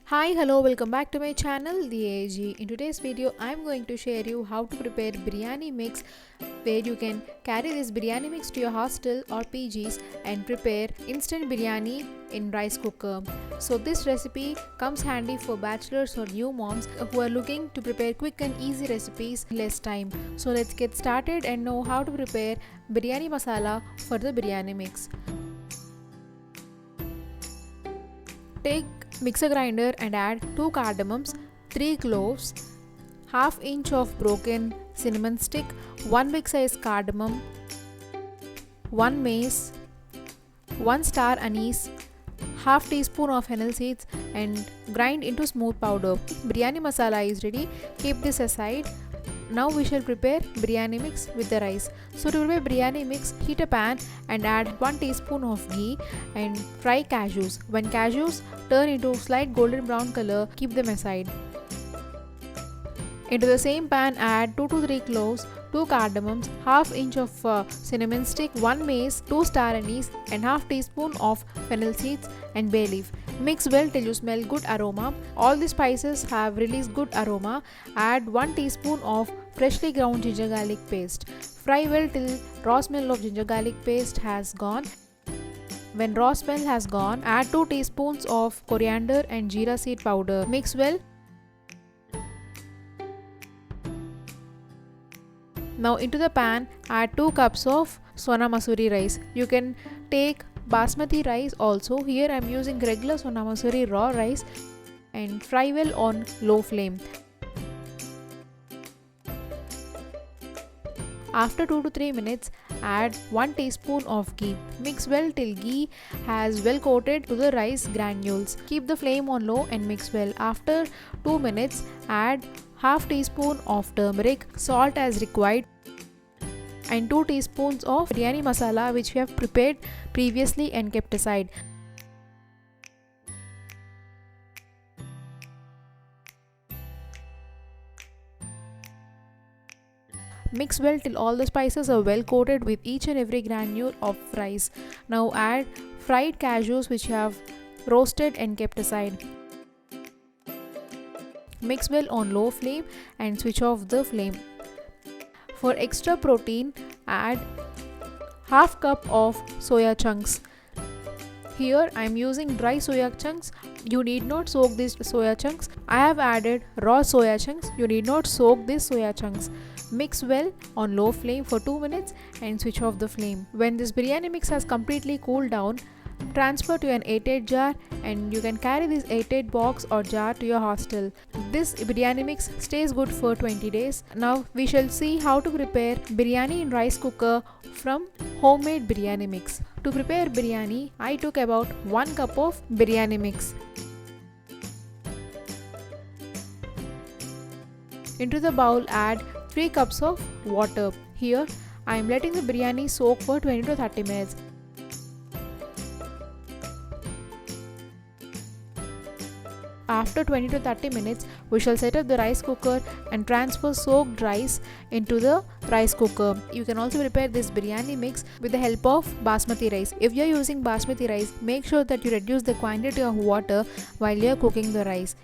Hi, hello, welcome back to my channel, The AG. In today's video, I'm going to share you how to prepare biryani mix, where you can carry this biryani mix to your hostel or PGs and prepare instant biryani in rice cooker. So this recipe comes handy for bachelors or new moms who are looking to prepare quick and easy recipes in less time. So let's get started and know how to prepare biryani masala for the biryani mix. Take mixer grinder and add 2 cardamoms, 3 cloves, half inch of broken cinnamon stick, 1 big size cardamom, 1 mace, 1 star anise, half teaspoon of fennel seeds and grind into smooth powder. Biryani masala is ready. Keep this aside. Now we shall prepare biryani mix with the rice. So to prepare biryani mix, heat a pan and add 1 teaspoon of ghee and fry cashews. When cashews turn into slight golden brown color, keep them aside. Into the same pan add 2 to 3 cloves, 2 cardamoms, half inch of cinnamon stick, 1 mace, 2 star anise and half teaspoon of fennel seeds and bay leaf. Mix well till you smell good aroma. All the spices have released good aroma. Add 1 teaspoon of freshly ground ginger garlic paste. Fry well till raw smell of ginger garlic paste has gone. When raw smell has gone, add 2 teaspoons of coriander and jeera seed powder. Mix well. Now into the pan, add 2 cups of Sonamasoori rice. You can take basmati rice also. Here I am using regular Sonamasoori raw rice and fry well on low flame. After 2 to 3 minutes, add 1 teaspoon of ghee. Mix well till ghee has well coated to the rice granules. Keep the flame on low and mix well. After 2 minutes, add half teaspoon of turmeric, salt as required, and 2 teaspoons of biryani masala which we have prepared previously and kept aside. Mix well till all the spices are well coated with each and every granule of rice. Now add fried cashews which you have roasted and kept aside. Mix well on low flame and switch off the flame. For extra protein, add half cup of soya chunks. Here I am using dry soya chunks. You need not soak these soya chunks. I have added raw soya chunks. You need not soak these soya chunks. Mix well on low flame for 2 minutes and switch off the flame. When this biryani mix has completely cooled down, transfer to an 8-8 jar and you can carry this 8-8 box or jar to your hostel. This biryani mix stays good for 20 days. Now we shall see how to prepare biryani in rice cooker from homemade biryani mix. To prepare biryani, I took about 1 cup of biryani mix. Into the bowl add 3 cups of water. Here I am letting the biryani soak for 20 to 30 minutes. After 20 to 30 minutes, we shall set up the rice cooker and transfer soaked rice into the rice cooker. You can also prepare this biryani mix with the help of basmati rice. If you are using basmati rice, make sure that you reduce the quantity of water while you are cooking the rice.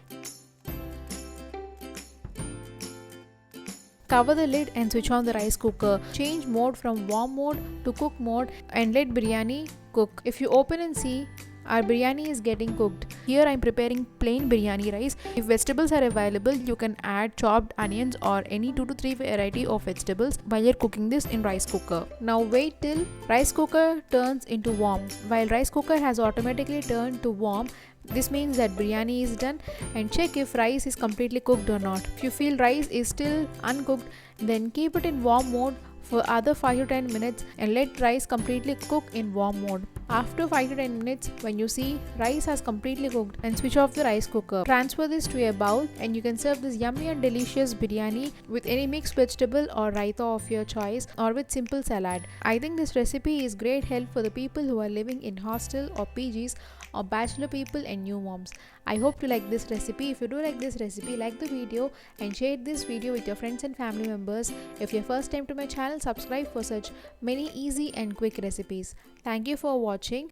Cover the lid and switch on the rice cooker. Change mode from warm mode to cook mode and let biryani cook. If you open and see, our biryani is getting cooked. Here I am preparing plain biryani rice. If vegetables are available, you can add chopped onions or any 2 to 3 variety of vegetables while you are cooking this in rice cooker. Now wait till rice cooker turns into warm. While rice cooker has automatically turned to warm, this means that biryani is done, and check if rice is completely cooked or not. If you feel rice is still uncooked, then keep it in warm mode for other 5 to 10 minutes and let rice completely cook in warm mode. After 5 to 10 minutes, when you see rice has completely cooked, and switch off the rice cooker. Transfer this to a bowl and you can serve this yummy and delicious biryani with any mixed vegetable or raita of your choice or with simple salad. I think this recipe is great help for the people who are living in hostel or PGs or bachelor people and new moms. I hope you like this recipe. If you do like this recipe, like the video and share this video with your friends and family members. If you're first time to my channel, subscribe for such many easy and quick recipes. Thank you for watching.